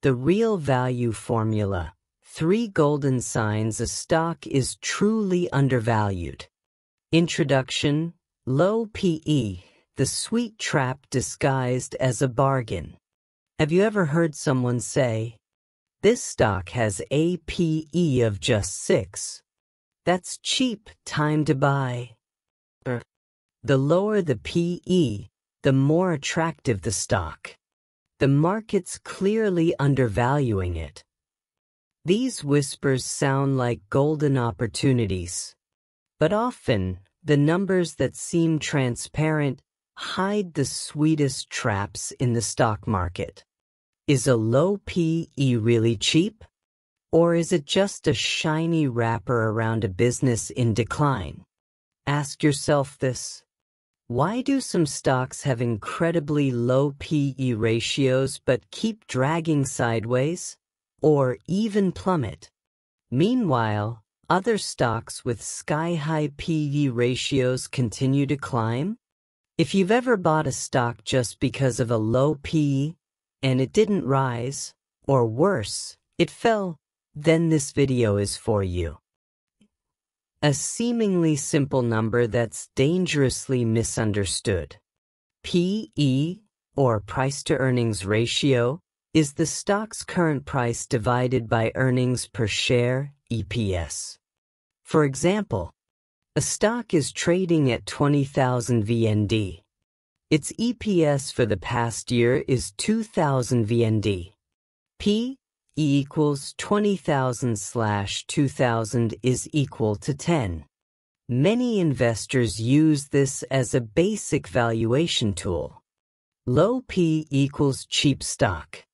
The Real Value Formula. 3 golden signs a stock is truly undervalued. Introduction. Low PE, the sweet trap disguised as a bargain. Have you ever heard someone say, "This stock has a PE of just 6. That's cheap, time to buy"? The lower the PE, the more attractive the stock. The market's clearly undervaluing it. These whispers sound like golden opportunities. But often, the numbers that seem transparent hide the sweetest traps in the stock market. Is a low PE really cheap? Or is it just a shiny wrapper around a business in decline? Ask yourself this. Why do some stocks have incredibly low PE ratios but keep dragging sideways, or even plummet? Meanwhile, other stocks with sky-high PE ratios continue to climb? If you've ever bought a stock just because of a low PE, and it didn't rise, or worse, it fell, then this video is for you. A seemingly simple number that's dangerously misunderstood. PE, or price-to-earnings ratio, is the stock's current price divided by earnings per share, EPS. For example, a stock is trading at 20,000 VND. Its EPS for the past year is 2,000 VND. P equals 20,000/2000 is equal to 10. Many investors use this as a basic valuation tool. Low P equals cheap stock.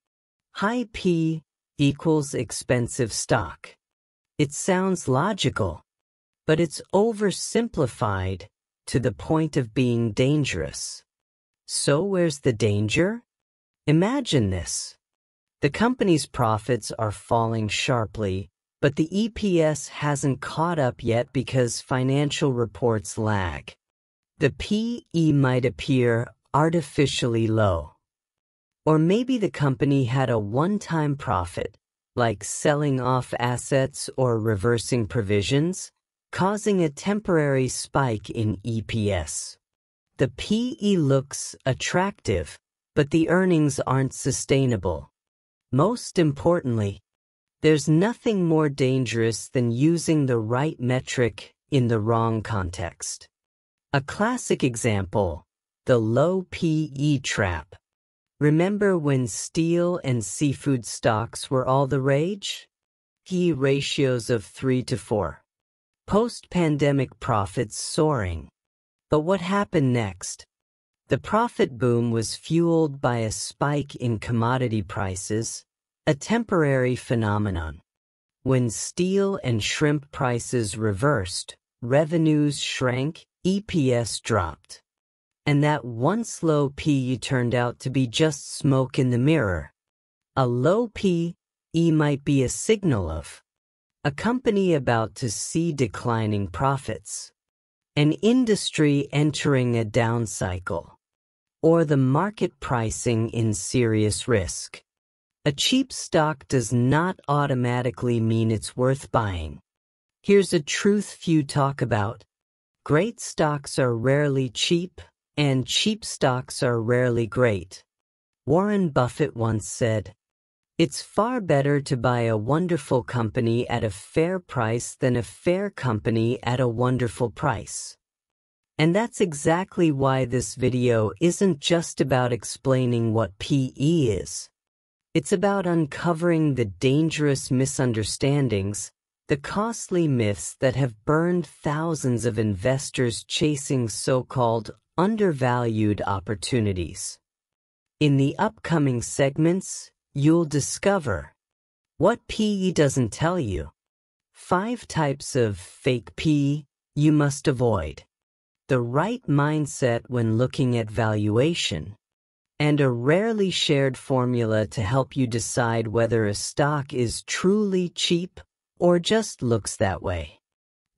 High P equals expensive stock. It sounds logical, but it's oversimplified to the point of being dangerous. So where's the danger? Imagine this. The company's profits are falling sharply, but the EPS hasn't caught up yet because financial reports lag. The PE might appear artificially low. Or maybe the company had a one-time profit, like selling off assets or reversing provisions, causing a temporary spike in EPS. The PE looks attractive, but the earnings aren't sustainable. Most importantly, there's nothing more dangerous than using the right metric in the wrong context. A classic example, the low PE trap. Remember when steel and seafood stocks were all the rage? PE ratios of 3 to 4. Post-pandemic profits soaring. But what happened next? The profit boom was fueled by a spike in commodity prices, a temporary phenomenon. When steel and shrimp prices reversed, revenues shrank, EPS dropped. And that once low PE turned out to be just smoke in the mirror. A low PE might be a signal of a company about to see declining profits, an industry entering a down cycle, or the market pricing in serious risk. A cheap stock does not automatically mean it's worth buying. Here's a truth few talk about. Great stocks are rarely cheap, and cheap stocks are rarely great. Warren Buffett once said, "It's far better to buy a wonderful company at a fair price than a fair company at a wonderful price." And that's exactly why this video isn't just about explaining what PE is. It's about uncovering the dangerous misunderstandings, the costly myths that have burned thousands of investors chasing so-called undervalued opportunities. In the upcoming segments, you'll discover what PE doesn't tell you, 5 types of fake PE you must avoid, the right mindset when looking at valuation, and a rarely shared formula to help you decide whether a stock is truly cheap or just looks that way.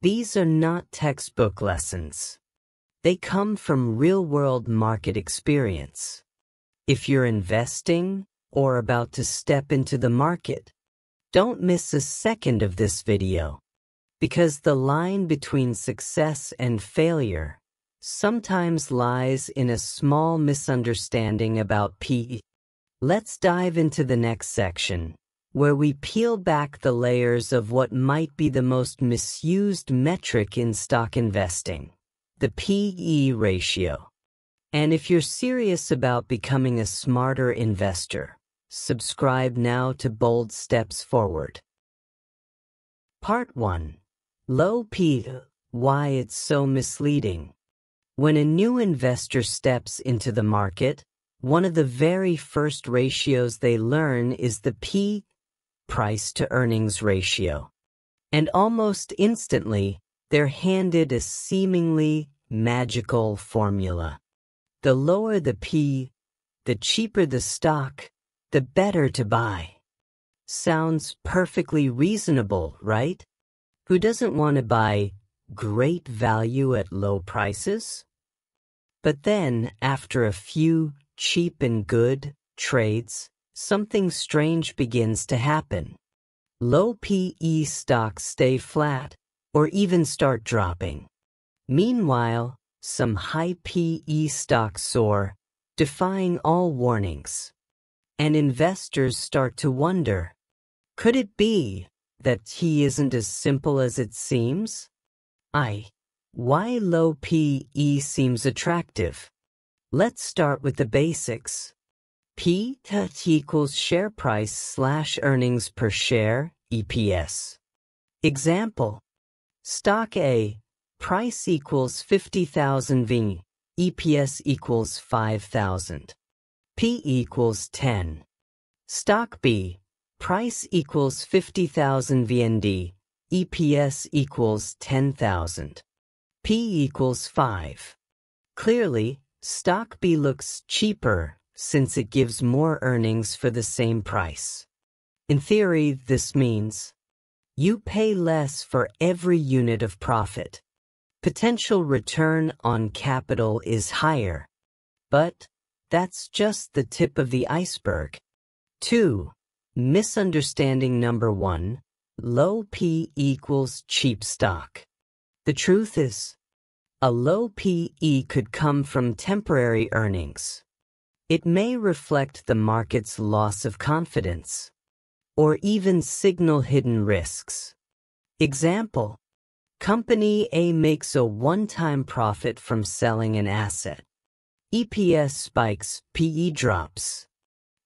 These are not textbook lessons. They come from real-world market experience. If you're investing, or about to step into the market. Don't miss a second of this video, because the line between success and failure sometimes lies in a small misunderstanding about PE. Let's dive into the next section, where we peel back the layers of what might be the most misused metric in stock investing, the PE ratio. And if you're serious about becoming a smarter investor, subscribe now to Bold Steps Forward. Part 1. Low PE, why it's so misleading. When a new investor steps into the market, one of the very first ratios they learn is the P, price-to-earnings ratio. And almost instantly, they're handed a seemingly magical formula. The lower the P, the cheaper the stock, the better to buy. Sounds perfectly reasonable, right? Who doesn't want to buy great value at low prices? But then, after a few cheap and good trades, something strange begins to happen. Low PE stocks stay flat or even start dropping. Meanwhile, some high PE stocks soar, defying all warnings. And investors start to wonder, could it be that he isn't as simple as it seems? Why low PE seems attractive? Let's start with the basics. P equals share price / earnings per share, EPS. Example. Stock A, price equals 50,000 V, EPS equals 5,000. P equals 10. Stock B, price equals 50,000 VND, EPS equals 10,000. P equals 5. Clearly, stock B looks cheaper since it gives more earnings for the same price. In theory, this means you pay less for every unit of profit. Potential return on capital is higher. But that's just the tip of the iceberg. 2. Misunderstanding number 1. Low P equals cheap stock. The truth is, a low PE could come from temporary earnings. It may reflect the market's loss of confidence, or even signal hidden risks. Example. Company A makes a one-time profit from selling an asset. EPS spikes, PE drops.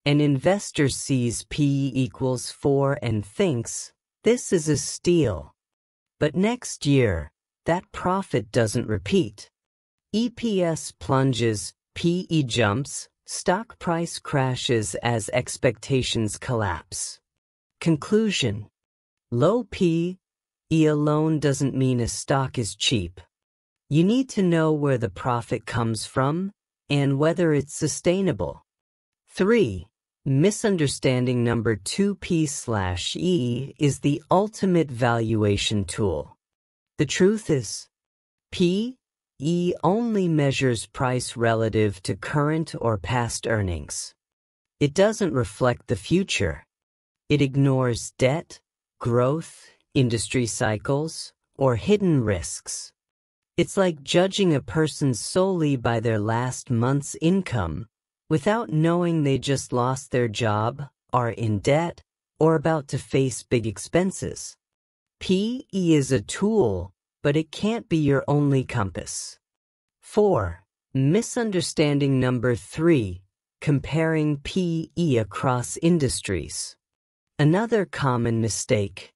An investor sees PE equals 4 and thinks, this is a steal. But next year, that profit doesn't repeat. EPS plunges, PE jumps, stock price crashes as expectations collapse. Conclusion. Low PE alone doesn't mean a stock is cheap. You need to know where the profit comes from and whether it's sustainable. 3. Misunderstanding number 2. P/E is the ultimate valuation tool. The truth is, PE only measures price relative to current or past earnings. It doesn't reflect the future. It ignores debt, growth, industry cycles, or hidden risks. It's like judging a person solely by their last month's income without knowing they just lost their job, are in debt, or about to face big expenses. PE is a tool, but it can't be your only compass. 4. Misunderstanding number 3. Comparing PE across industries. Another common mistake.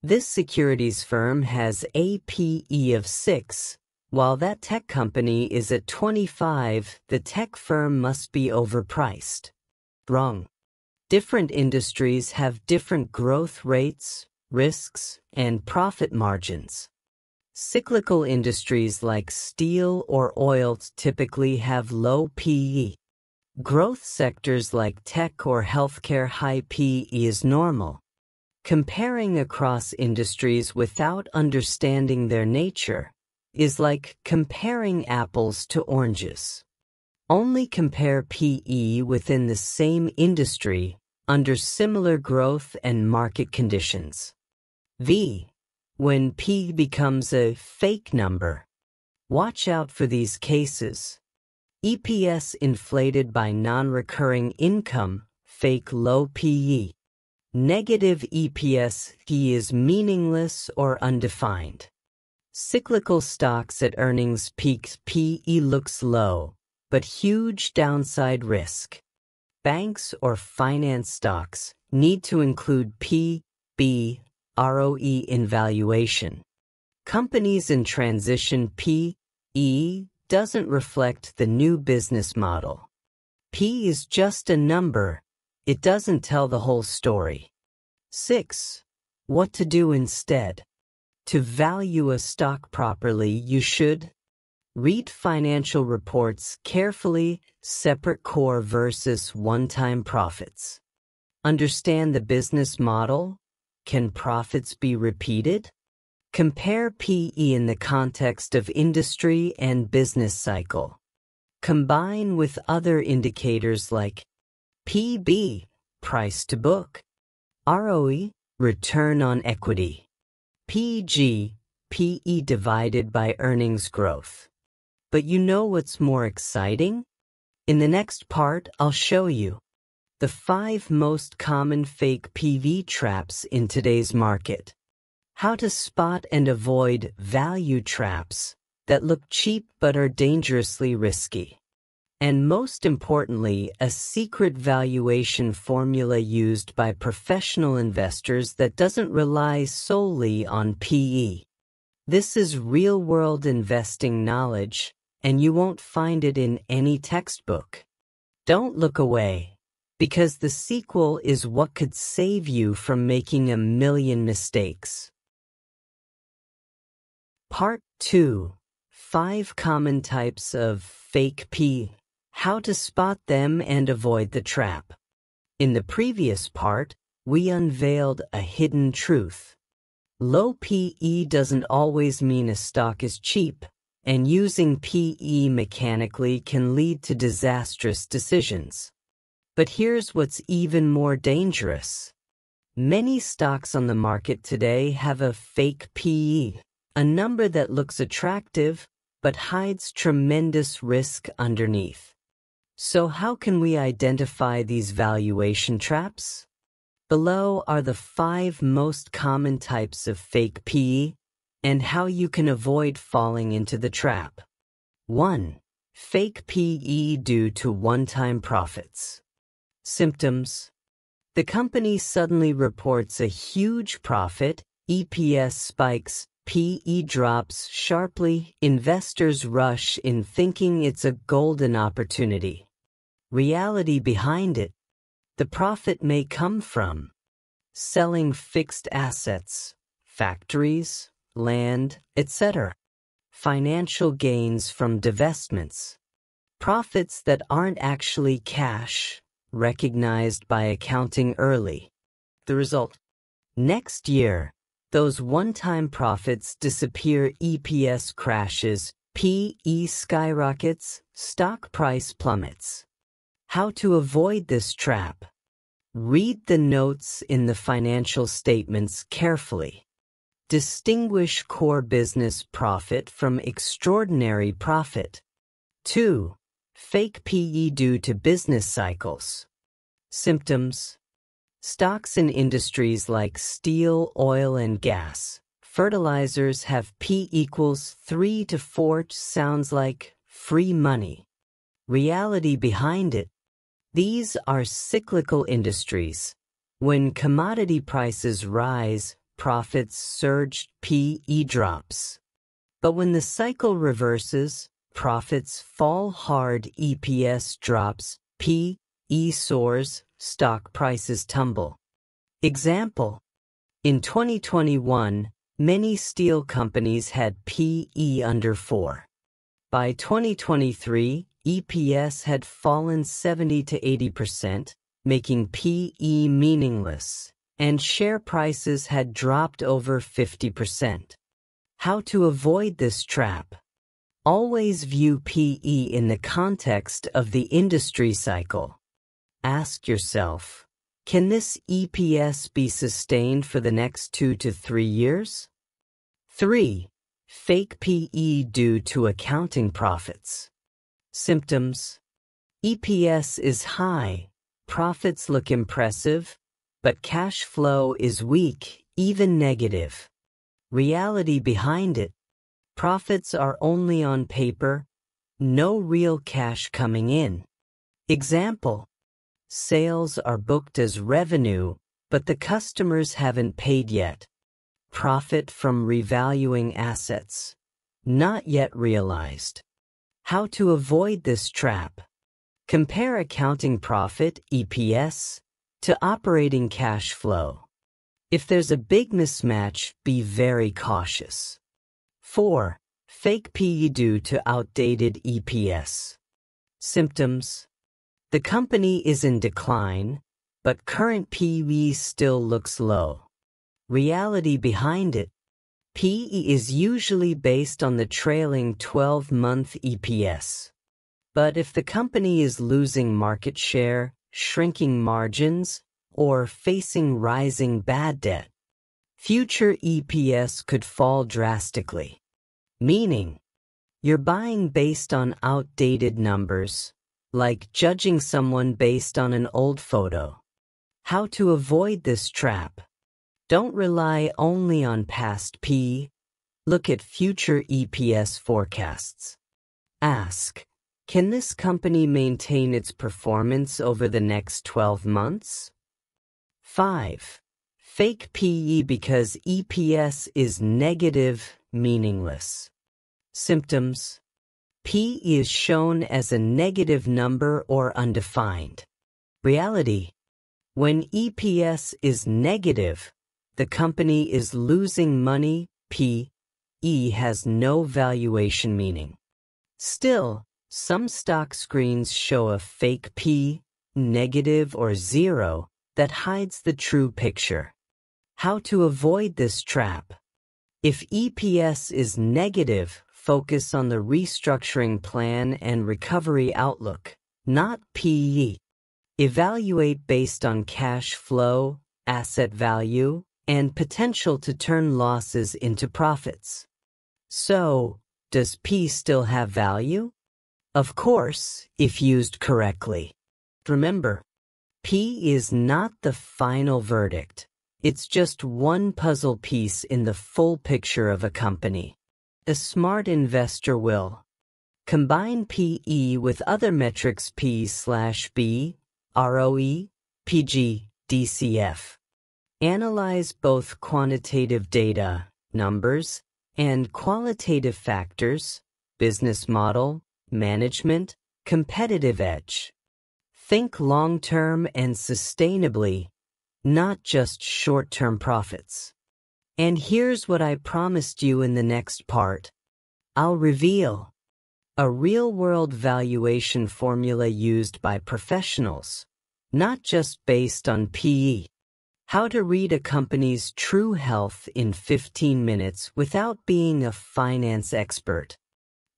This securities firm has a PE of 6, while that tech company is at 25. The tech firm must be overpriced. Wrong. Different industries have different growth rates, risks, and profit margins. Cyclical industries like steel or oil typically have low PE. Growth sectors like tech or healthcare high PE is normal. Comparing across industries without understanding their nature is like comparing apples to oranges. Only compare PE within the same industry under similar growth and market conditions. V. When P becomes a fake number. Watch out for these cases. EPS inflated by non-recurring income, fake low PE. Negative EPS is meaningless or undefined. Cyclical stocks at earnings peaks PE looks low, but huge downside risk. Banks or finance stocks need to include P/B ROE in valuation. Companies in transition PE doesn't reflect the new business model. P is just a number. It doesn't tell the whole story. 6. What to do instead. To value a stock properly, you should read financial reports carefully, separate core versus one-time profits. Understand the business model. Can profits be repeated? Compare PE in the context of industry and business cycle. Combine with other indicators like PB, price to book, ROE, return on equity, PG, PE divided by earnings growth. But you know what's more exciting? In the next part, I'll show you the 5 most common fake PV traps in today's market. How to spot and avoid value traps that look cheap but are dangerously risky. And most importantly, a secret valuation formula used by professional investors that doesn't rely solely on PE. This is real-world investing knowledge, and you won't find it in any textbook. Don't look away, because the sequel is what could save you from making a million mistakes. Part 2. 5 common types of fake PE. How to spot them and avoid the trap. In the previous part, we unveiled a hidden truth. Low PE doesn't always mean a stock is cheap, and using PE mechanically can lead to disastrous decisions. But here's what's even more dangerous. Many stocks on the market today have a fake PE, a number that looks attractive but hides tremendous risk underneath. So how can we identify these valuation traps? Below are the 5 most common types of fake PE and how you can avoid falling into the trap. 1. Fake PE due to one-time profits. Symptoms. The company suddenly reports a huge profit, EPS spikes, PE drops sharply, investors rush in thinking it's a golden opportunity. Reality behind it. The profit may come from selling fixed assets, factories, land, etc. Financial gains from divestments. Profits that aren't actually cash, recognized by accounting early. The result. Next year, those one-time profits disappear, EPS crashes, PE skyrockets, stock price plummets. How to avoid this trap? Read the notes in the financial statements carefully. Distinguish core business profit from extraordinary profit. 2. Fake PE due to business cycles. Symptoms. Stocks in industries like steel, oil, and gas, fertilizers have P equals 3 to 4. Sounds like free money. Reality behind it. These are cyclical industries. When commodity prices rise, profits surge, PE drops. But when the cycle reverses, profits fall hard, EPS drops, PE soars, stock prices tumble. Example. In 2021, many steel companies had PE under 4. By 2023, EPS had fallen 70 to 80%, making PE meaningless, and share prices had dropped over 50%. How to avoid this trap? Always view PE in the context of the industry cycle. Ask yourself, can this EPS be sustained for the next 2 to 3 years? 3. Fake PE due to accounting profits. Symptoms: EPS is high, profits look impressive, but cash flow is weak, even negative. Reality behind it: profits are only on paper, no real cash coming in. Example: sales are booked as revenue, but the customers haven't paid yet. Profit from revaluing assets, not yet realized. How to avoid this trap? Compare accounting profit, EPS, to operating cash flow. If there's a big mismatch, be very cautious. 4. Fake PE due to outdated EPS. Symptoms: the company is in decline, but current PE still looks low. Reality behind it: PE is usually based on the trailing 12-month EPS. But if the company is losing market share, shrinking margins, or facing rising bad debt, future EPS could fall drastically. Meaning, you're buying based on outdated numbers, like judging someone based on an old photo. How to avoid this trap? Don't rely only on past PE. Look at future EPS forecasts. Ask, can this company maintain its performance over the next 12 months? 5. Fake PE because EPS is negative, meaningless. Symptoms: PE is shown as a negative number or undefined. Reality: when EPS is negative, the company is losing money. PE has no valuation meaning. Still, some stock screens show a fake P, negative or zero, that hides the true picture. How to avoid this trap? If EPS is negative, focus on the restructuring plan and recovery outlook, not PE. Evaluate based on cash flow, asset value, and potential to turn losses into profits. So, does P still have value? Of course, if used correctly. Remember, P is not the final verdict. It's just one puzzle piece in the full picture of a company. A smart investor will combine PE with other metrics P/B, ROE, PG, DCF. Analyze both quantitative data, numbers, and qualitative factors, business model, management, competitive edge. Think long-term and sustainably, not just short-term profits. And here's what I promised you in the next part. I'll reveal a real-world valuation formula used by professionals, not just based on PE. How to read a company's true health in 15 minutes without being a finance expert.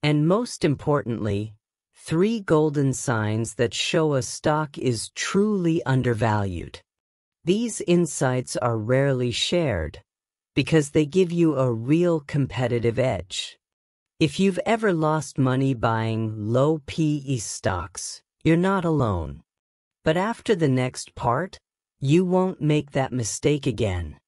And most importantly, 3 golden signs that show a stock is truly undervalued. These insights are rarely shared because they give you a real competitive edge. If you've ever lost money buying low PE stocks, you're not alone. But after the next part, you won't make that mistake again.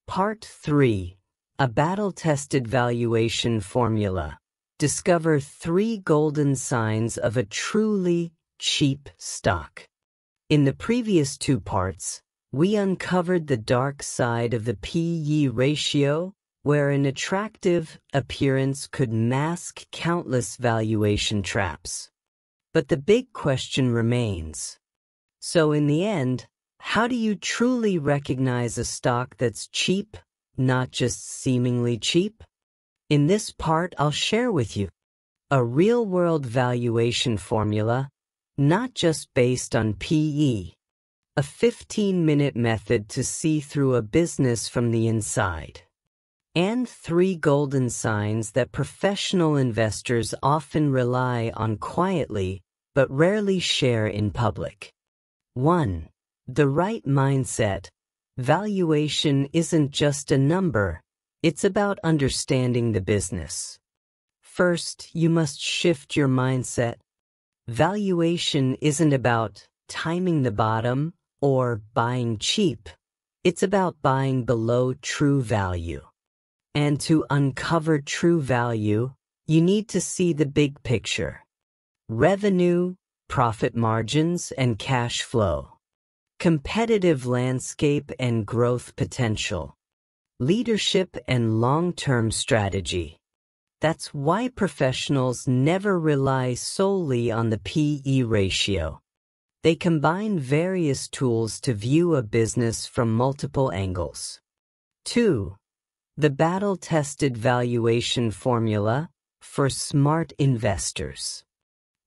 Part 3. A battle-tested valuation formula. Discover 3 golden signs of a truly cheap stock. In the previous 2 parts, we uncovered the dark side of the PE ratio, where an attractive appearance could mask countless valuation traps. But the big question remains. So in the end, how do you truly recognize a stock that's cheap, not just seemingly cheap? In this part, I'll share with you a real-world valuation formula, not just based on PE, a 15-minute method to see through a business from the inside. And 3 golden signs that professional investors often rely on quietly but rarely share in public. 1. The right mindset. Valuation isn't just a number, it's about understanding the business. First, you must shift your mindset. Valuation isn't about timing the bottom or buying cheap. It's about buying below true value. And to uncover true value, you need to see the big picture. Revenue, profit margins, and cash flow. Competitive landscape and growth potential. Leadership and long-term strategy. That's why professionals never rely solely on the P/E ratio. They combine various tools to view a business from multiple angles. 2. The battle-tested valuation formula for smart investors.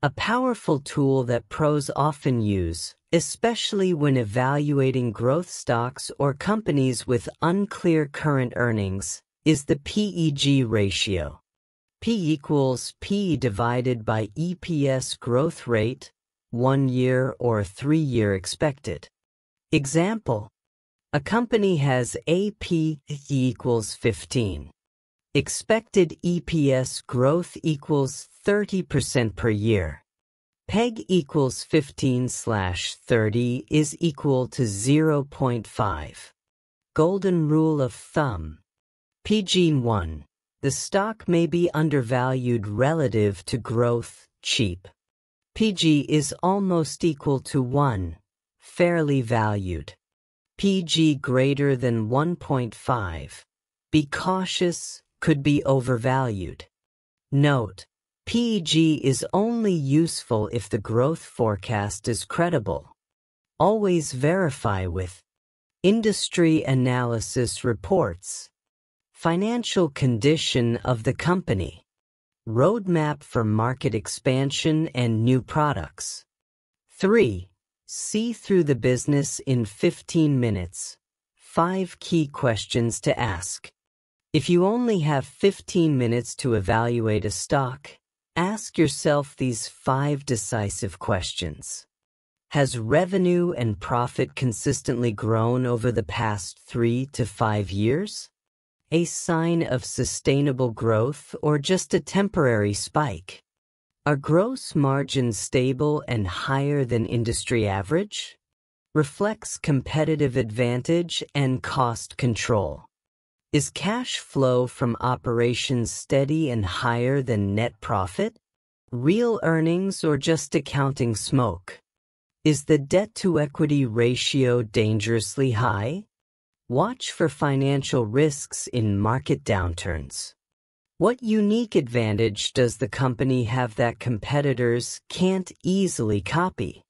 A powerful tool that pros often use, especially when evaluating growth stocks or companies with unclear current earnings, is the PEG ratio. P equals P divided by EPS growth rate, 1 year or 3 year expected. Example: a company has AP equals 15. Expected EPS growth equals 30% per year. PEG equals 15/30 is equal to 0.5. Golden rule of thumb. PG1. The stock may be undervalued relative to growth, cheap. PG is almost equal to 1, fairly valued. PG greater than 1.5. Be cautious, could be overvalued. Note: PEG is only useful if the growth forecast is credible. Always verify with industry analysis reports. Financial condition of the company. Roadmap for market expansion and new products. 3. See through the business in 15 minutes. 5 key questions to ask. If you only have 15 minutes to evaluate a stock, ask yourself these 5 decisive questions. Has revenue and profit consistently grown over the past 3 to 5 years? A sign of sustainable growth or just a temporary spike? Are gross margins stable and higher than industry average? Reflects competitive advantage and cost control. Is cash flow from operations steady and higher than net profit? Real earnings or just accounting smoke? Is the debt-to-equity ratio dangerously high? Watch for financial risks in market downturns. What unique advantage does the company have that competitors can't easily copy?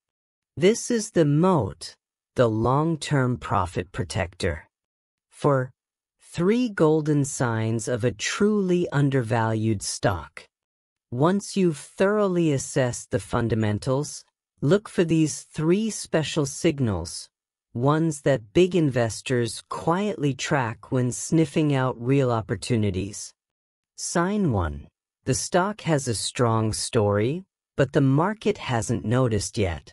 This is the moat, the long-term profit protector. For 3 golden signs of a truly undervalued stock. Once you've thoroughly assessed the fundamentals, look for these 3 special signals, ones that big investors quietly track when sniffing out real opportunities. Sign 1. The stock has a strong story, but the market hasn't noticed yet.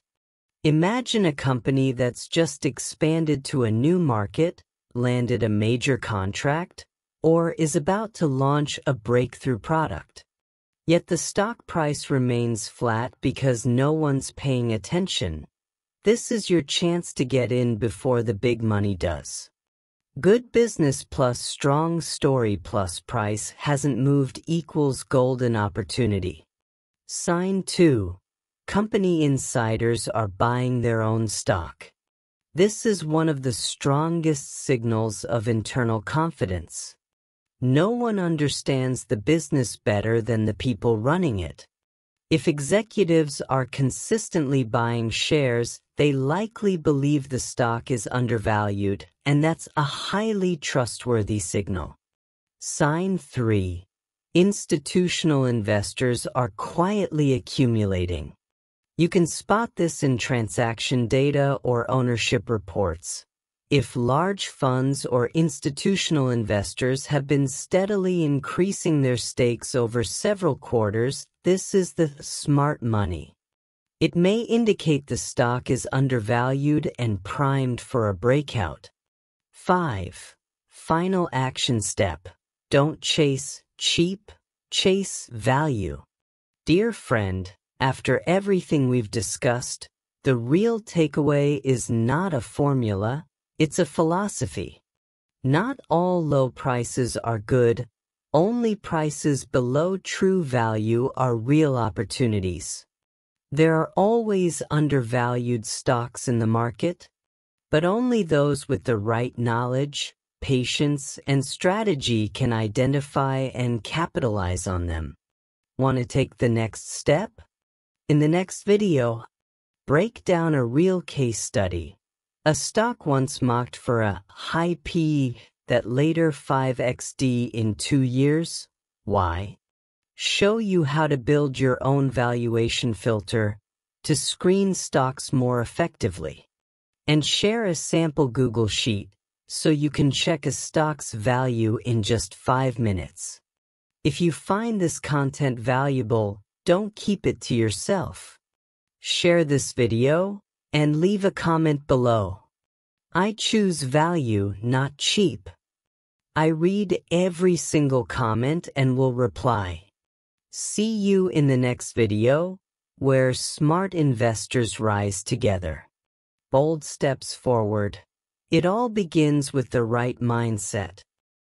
Imagine a company that's just expanded to a new market, landed a major contract, or is about to launch a breakthrough product. Yet the stock price remains flat because no one's paying attention. This is your chance to get in before the big money does. Good business plus strong story plus price hasn't moved equals golden opportunity. Sign 2. Company insiders are buying their own stock. This is one of the strongest signals of internal confidence. No one understands the business better than the people running it. If executives are consistently buying shares, they likely believe the stock is undervalued, and that's a highly trustworthy signal. Sign 3. Institutional investors are quietly accumulating. You can spot this in transaction data or ownership reports. If large funds or institutional investors have been steadily increasing their stakes over several quarters, this is the smart money. It may indicate the stock is undervalued and primed for a breakout. 5. Final action step. Don't chase cheap, chase value. Dear friend, after everything we've discussed, the real takeaway is not a formula, it's a philosophy. Not all low prices are good, only prices below true value are real opportunities. There are always undervalued stocks in the market, but only those with the right knowledge, patience, and strategy can identify and capitalize on them. Want to take the next step? In the next video, break down a real case study. A stock once mocked for a high PE that later 5x'd in 2 years. Why? Show you how to build your own valuation filter to screen stocks more effectively. And share a sample Google Sheet so you can check a stock's value in just 5 minutes. If you find this content valuable, don't keep it to yourself. Share this video and leave a comment below. I choose value, not cheap. I read every single comment and will reply. See you in the next video, where smart investors rise together. Bold steps forward. It all begins with the right mindset.